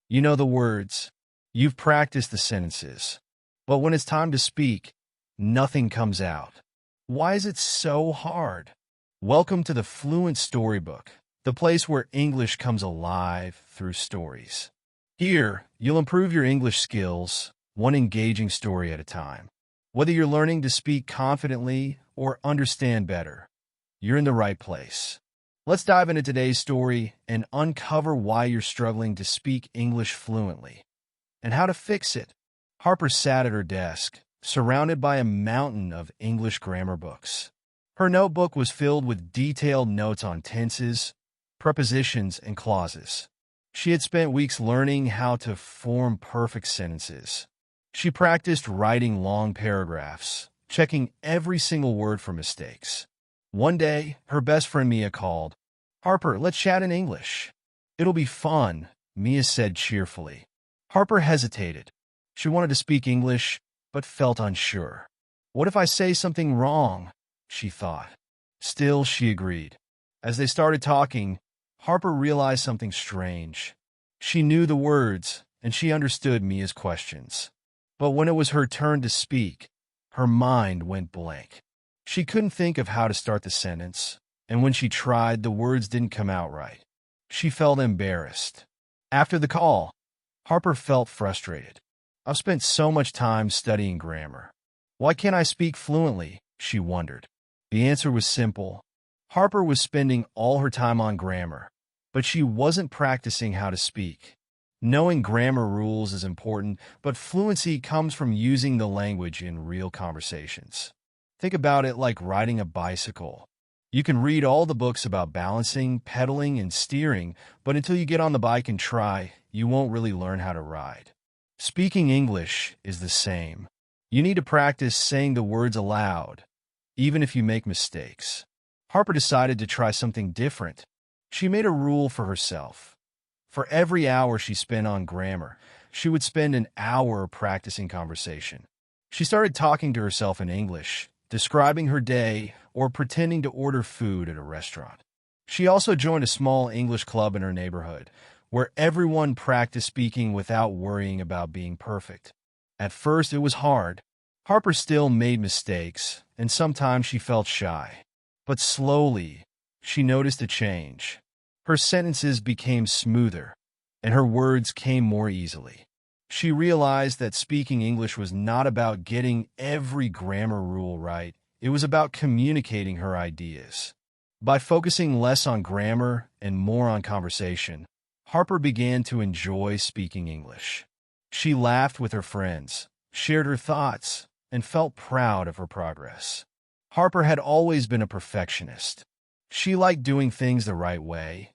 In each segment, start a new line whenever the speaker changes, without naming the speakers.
You know the words. You've practiced the sentences. But when it's time to speak, nothing comes out. Why is it so hard? Welcome to the Fluent Storybook, the place where English comes alive through stories. Here, you'll improve your English skills, one engaging story at a time. Whether you're learning to speak confidently or understand better, you're in the right place. Let's dive into today's story and uncover why you're struggling to speak English fluently and how to fix it. Harper sat at her desk, surrounded by a mountain of English grammar books. Her notebook was filled with detailed notes on tenses, prepositions, and clauses. She had spent weeks learning how to form perfect sentences. She practiced writing long paragraphs, checking every single word for mistakes. One day, her best friend Mia called. "Harper, let's chat in English." "It'll be fun," Mia said cheerfully. Harper hesitated. She wanted to speak English, but felt unsure. "What if I say something wrong?" she thought. Still, she agreed. As they started talking, Harper realized something strange. She knew the words, and she understood Mia's questions. But when it was her turn to speak, her mind went blank. She couldn't think of how to start the sentence, and when she tried, the words didn't come out right. She felt embarrassed. After the call, Harper felt frustrated. "I've spent so much time studying grammar. Why can't I speak fluently?" she wondered. The answer was simple. Harper was spending all her time on grammar, but she wasn't practicing how to speak. Knowing grammar rules is important, but fluency comes from using the language in real conversations. Think about it like riding a bicycle. You can read all the books about balancing, pedaling, and steering, but until you get on the bike and try, you won't really learn how to ride. Speaking English is the same. You need to practice saying the words aloud, even if you make mistakes. Harper decided to try something different. She made a rule for herself. For every hour she spent on grammar, she would spend an hour practicing conversation. She started talking to herself in English, describing her day, or pretending to order food at a restaurant. She also joined a small English club in her neighborhood, where everyone practiced speaking without worrying about being perfect. At first, it was hard. Harper still made mistakes, and sometimes she felt shy. But slowly, she noticed a change. Her sentences became smoother, and her words came more easily. She realized that speaking English was not about getting every grammar rule right. It was about communicating her ideas. By focusing less on grammar and more on conversation, Harper began to enjoy speaking English. She laughed with her friends, shared her thoughts, and felt proud of her progress. Harper had always been a perfectionist. She liked doing things the right way,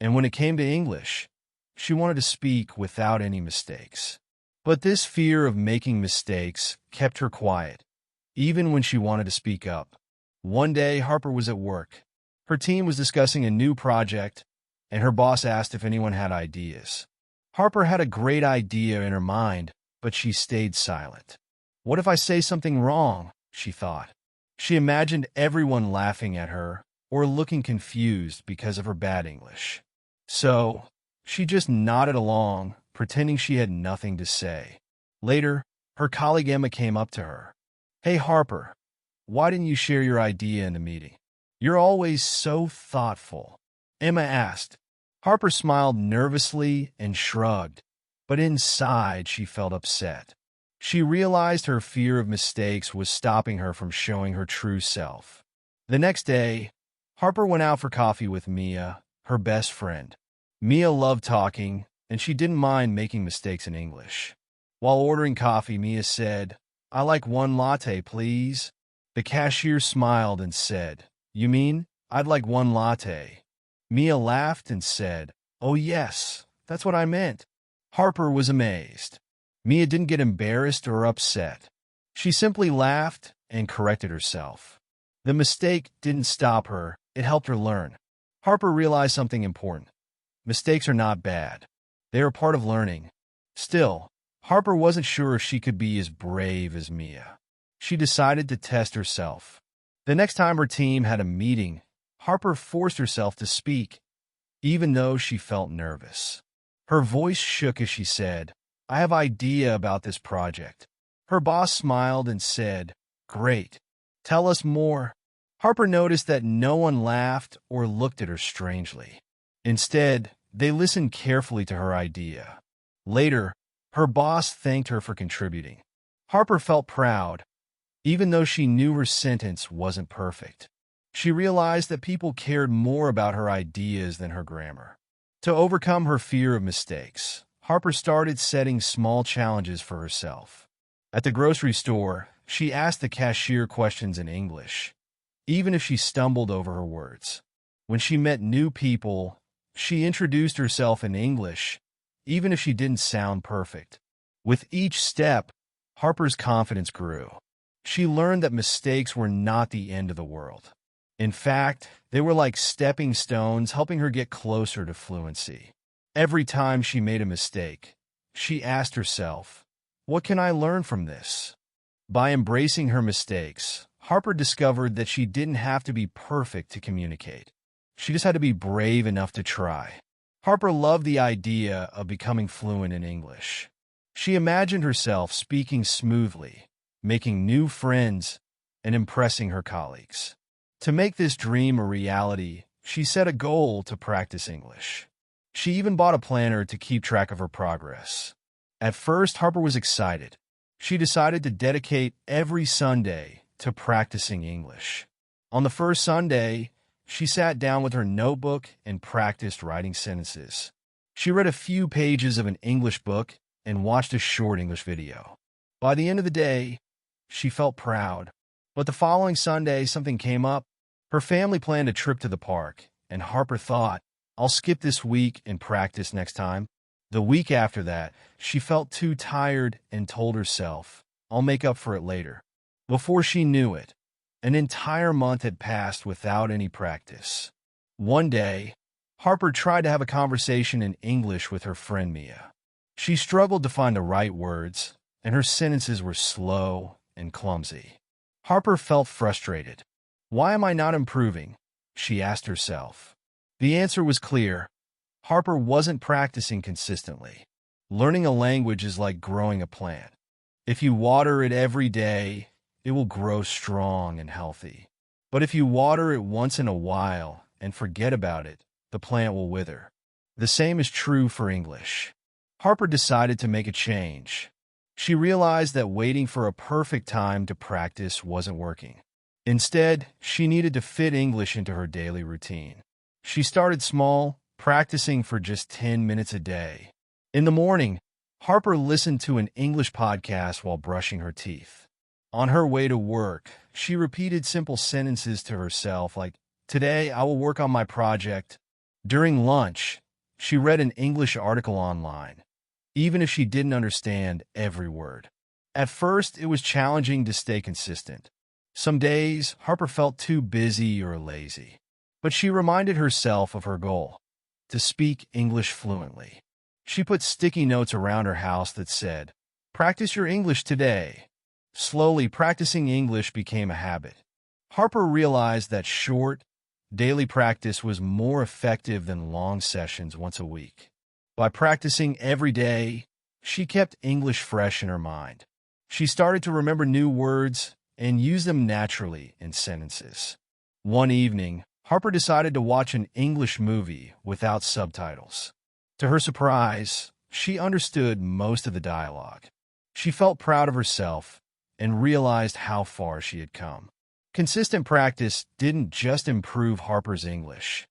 and when it came to English, she wanted to speak without any mistakes. But this fear of making mistakes kept her quiet, even when she wanted to speak up. One day, Harper was at work. Her team was discussing a new project, and her boss asked if anyone had ideas. Harper had a great idea in her mind, but she stayed silent. "What if I say something wrong?" she thought. She imagined everyone laughing at her or looking confused because of her bad English. So, she just nodded along, pretending she had nothing to say. Later, her colleague Emma came up to her. "Hey Harper, why didn't you share your idea in the meeting? You're always so thoughtful," Emma asked. Harper smiled nervously and shrugged, but inside she felt upset. She realized her fear of mistakes was stopping her from showing her true self. The next day, Harper went out for coffee with Mia, her best friend. Mia loved talking, and she didn't mind making mistakes in English. While ordering coffee, Mia said, "I like one latte, please." The cashier smiled and said, "You mean, I'd like one latte?" Mia laughed and said, "Oh yes, that's what I meant." Harper was amazed. Mia didn't get embarrassed or upset. She simply laughed and corrected herself. The mistake didn't stop her, it helped her learn. Harper realized something important. Mistakes are not bad. They are part of learning. Still, Harper wasn't sure if she could be as brave as Mia. She decided to test herself. The next time her team had a meeting, Harper forced herself to speak, even though she felt nervous. Her voice shook as she said, "I have idea about this project." Her boss smiled and said, "Great. Tell us more." Harper noticed that no one laughed or looked at her strangely. Instead, they listened carefully to her idea. Later, her boss thanked her for contributing. Harper felt proud, even though she knew her sentence wasn't perfect. She realized that people cared more about her ideas than her grammar. To overcome her fear of mistakes, Harper started setting small challenges for herself. At the grocery store, she asked the cashier questions in English, even if she stumbled over her words. When she met new people, she introduced herself in English, even if she didn't sound perfect. With each step, Harper's confidence grew. She learned that mistakes were not the end of the world. In fact, they were like stepping stones helping her get closer to fluency. Every time she made a mistake, she asked herself, "What can I learn from this?" By embracing her mistakes, Harper discovered that she didn't have to be perfect to communicate. She just had to be brave enough to try. Harper loved the idea of becoming fluent in English. She imagined herself speaking smoothly, making new friends, and impressing her colleagues. To make this dream a reality, she set a goal to practice English. She even bought a planner to keep track of her progress. At first, Harper was excited. She decided to dedicate every Sunday to practicing English. On the first Sunday, she sat down with her notebook and practiced writing sentences. She read a few pages of an English book and watched a short English video. By the end of the day, she felt proud. But the following Sunday, something came up. Her family planned a trip to the park, and Harper thought, "I'll skip this week and practice next time." The week after that, she felt too tired and told herself, "I'll make up for it later." Before she knew it, an entire month had passed without any practice. One day, Harper tried to have a conversation in English with her friend Mia. She struggled to find the right words, and her sentences were slow and clumsy. Harper felt frustrated. "Why am I not improving?" she asked herself. The answer was clear. Harper wasn't practicing consistently. Learning a language is like growing a plant. If you water it every day, it will grow strong and healthy. But if you water it once in a while and forget about it, the plant will wither. The same is true for English. Harper decided to make a change. She realized that waiting for a perfect time to practice wasn't working. Instead, she needed to fit English into her daily routine. She started small, practicing for just 10 minutes a day. In the morning, Harper listened to an English podcast while brushing her teeth. On her way to work, she repeated simple sentences to herself like, "Today I will work on my project." During lunch, she read an English article online, even if she didn't understand every word. At first, it was challenging to stay consistent. Some days, Harper felt too busy or lazy. But she reminded herself of her goal, to speak English fluently. She put sticky notes around her house that said, "Practice your English today." Slowly, practicing English became a habit. Harper realized that short, daily practice was more effective than long sessions once a week. By practicing every day, she kept English fresh in her mind. She started to remember new words and use them naturally in sentences. One evening, Harper decided to watch an English movie without subtitles. To her surprise, she understood most of the dialogue. She felt proud of herself and realized how far she had come. Consistent practice didn't just improve Harper's English.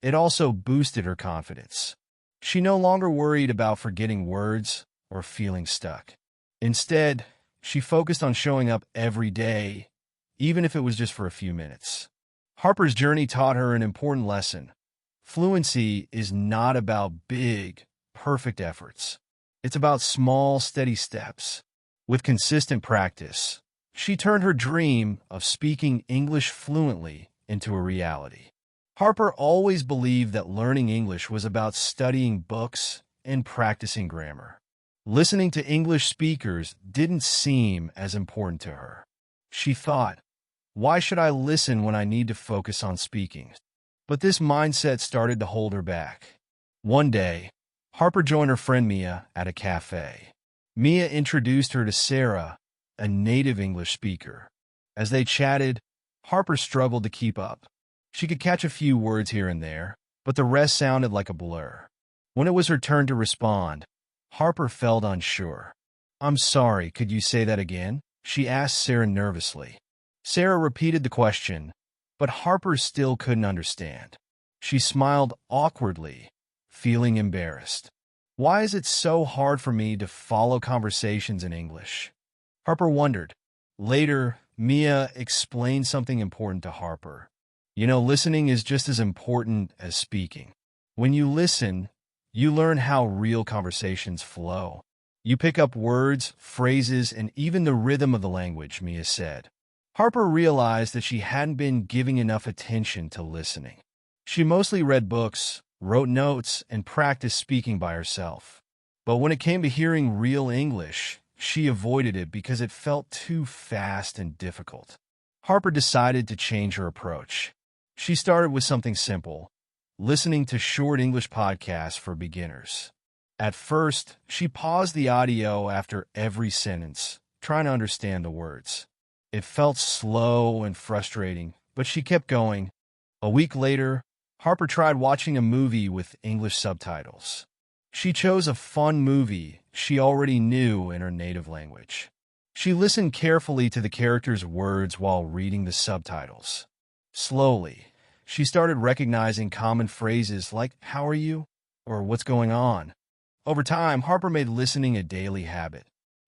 It also boosted her confidence. She no longer worried about forgetting words or feeling stuck. Instead, she focused on showing up every day, even if it was just for a few minutes. Harper's journey taught her an important lesson. Fluency is not about big, perfect efforts. It's about small, steady steps. With consistent practice, she turned her dream of speaking English fluently into a reality. Harper always believed that learning English was about studying books and practicing grammar. Listening to English speakers didn't seem as important to her. She thought, "Why should I listen when I need to focus on speaking?" But this mindset started to hold her back. One day, Harper joined her friend Mia at a cafe. Mia introduced her to Sarah, a native English speaker. As they chatted, Harper struggled to keep up. She could catch a few words here and there, but the rest sounded like a blur. When it was her turn to respond, Harper felt unsure. "I'm sorry, could you say that again?" she asked Sarah nervously. Sarah repeated the question, but Harper still couldn't understand. She smiled awkwardly, feeling embarrassed. "Why is it so hard for me to follow conversations in English?" Harper wondered. Later, Mia explained something important to Harper. Listening is just as important as speaking. When you listen, you learn how real conversations flow. You pick up words, phrases, and even the rhythm of the language, Mia said. Harper realized that she hadn't been giving enough attention to listening. She mostly read books, wrote notes, and practiced speaking by herself. But when it came to hearing real English, she avoided it because it felt too fast and difficult. Harper decided to change her approach. She started with something simple, listening to short English podcasts for beginners. At first, she paused the audio after every sentence, trying to understand the words. It felt slow and frustrating, but she kept going. A week later, Harper tried watching a movie with English subtitles. She chose a fun movie she already knew in her native language. She listened carefully to the characters' words while reading the subtitles. Slowly, she started recognizing common phrases like, "How are you?" or "What's going on?" Over time, Harper made listening a daily habit.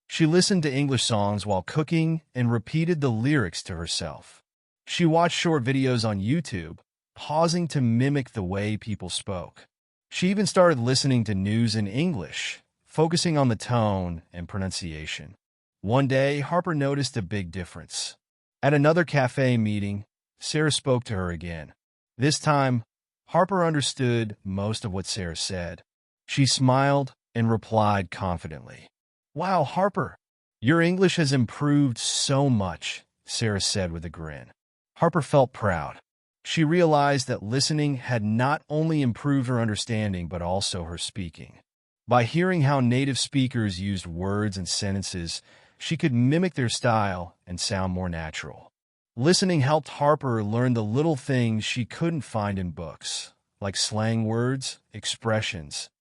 She listened to English songs while cooking and repeated the lyrics to herself. She watched short videos on YouTube, pausing to mimic the way people spoke. She even started listening to news in English, focusing on the tone and pronunciation. One day, Harper noticed a big difference. At another cafe meeting, Sarah spoke to her again. This time, Harper understood most of what Sarah said. She smiled and replied confidently. "Wow, Harper, your English has improved so much," Sarah said with a grin. Harper felt proud. She realized that listening had not only improved her understanding but also her speaking. By hearing how native speakers used words and sentences, she could mimic their style and sound more natural. Listening helped Harper learn the little things she couldn't find in books, like slang words, expressions,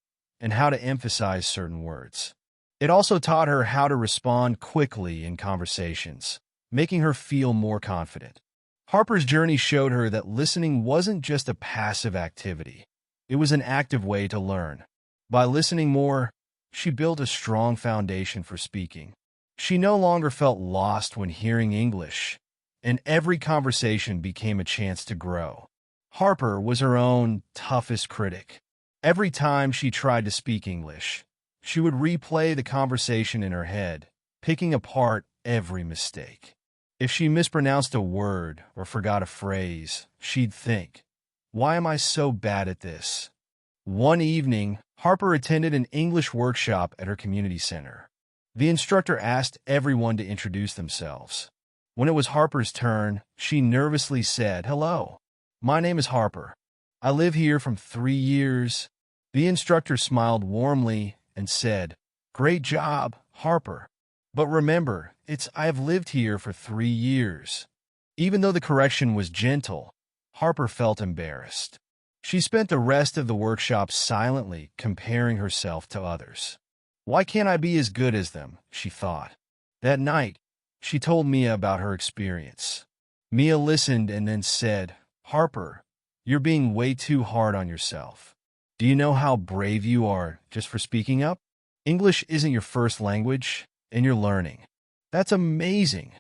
and how to emphasize certain words. It also taught her how to respond quickly in conversations, making her feel more confident. Harper's journey showed her that listening wasn't just a passive activity. It was an active way to learn. By listening more, she built a strong foundation for speaking. She no longer felt lost when hearing English, and every conversation became a chance to grow. Harper was her own toughest critic. Every time she tried to speak English, she would replay the conversation in her head, picking apart every mistake. If she mispronounced a word or forgot a phrase, she'd think, "Why am I so bad at this?" One evening, Harper attended an English workshop at her community center. The instructor asked everyone to introduce themselves. When it was Harper's turn, she nervously said, "Hello, my name is Harper. I live here for 3 years." The instructor smiled warmly and said, "Great job, Harper. But remember, I have lived here for 3 years." Even though the correction was gentle, Harper felt embarrassed. She spent the rest of the workshop silently comparing herself to others. "Why can't I be as good as them?" she thought. That night, she told Mia about her experience. Mia listened and then said, "Harper, you're being way too hard on yourself. Do you know how brave you are just for speaking up? English isn't your first language, and you're learning. That's amazing."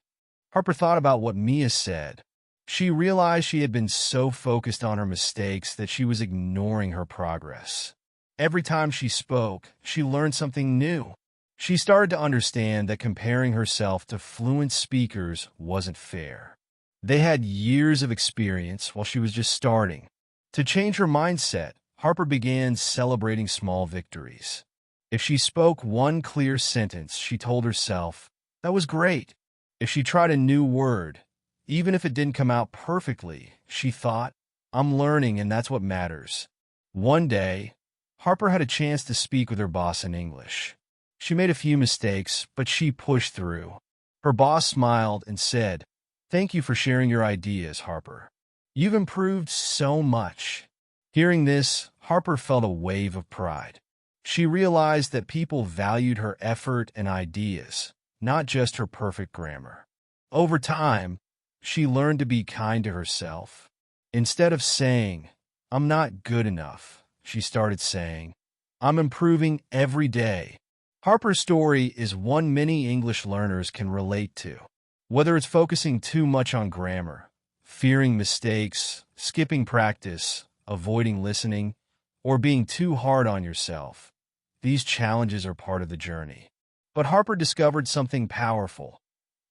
Harper thought about what Mia said. She realized she had been so focused on her mistakes that she was ignoring her progress. Every time she spoke, she learned something new. She started to understand that comparing herself to fluent speakers wasn't fair. They had years of experience while she was just starting. To change her mindset, Harper began celebrating small victories. If she spoke one clear sentence, she told herself, "That was great." If she tried a new word, even if it didn't come out perfectly, she thought, "I'm learning and that's what matters." One day, Harper had a chance to speak with her boss in English. She made a few mistakes, but she pushed through. Her boss smiled and said, "Thank you for sharing your ideas, Harper. You've improved so much." Hearing this, Harper felt a wave of pride. She realized that people valued her effort and ideas, not just her perfect grammar. Over time, she learned to be kind to herself. Instead of saying, "I'm not good enough," she started saying, "I'm improving every day." Harper's story is one many English learners can relate to. Whether it's focusing too much on grammar, fearing mistakes, skipping practice, avoiding listening, or being too hard on yourself, these challenges are part of the journey. But Harper discovered something powerful.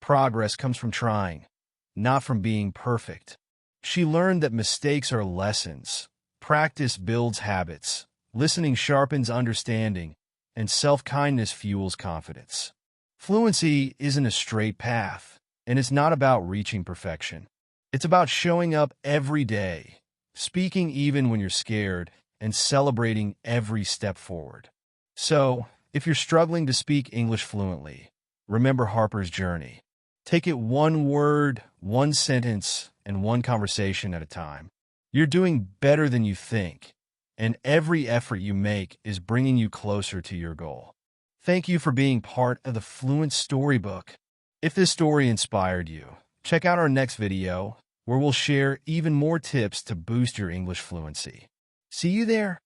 Progress comes from trying, not from being perfect. She learned that mistakes are lessons, practice builds habits, listening sharpens understanding, and self-kindness fuels confidence. Fluency isn't a straight path, and it's not about reaching perfection. It's about showing up every day, speaking even when you're scared, and celebrating every step forward. So, if you're struggling to speak English fluently, remember Harper's journey. Take it one word, one sentence, and one conversation at a time. You're doing better than you think, and every effort you make is bringing you closer to your goal. Thank you for being part of the Fluent Storybook. If this story inspired you, check out our next video, where we'll share even more tips to boost your English fluency. See you there!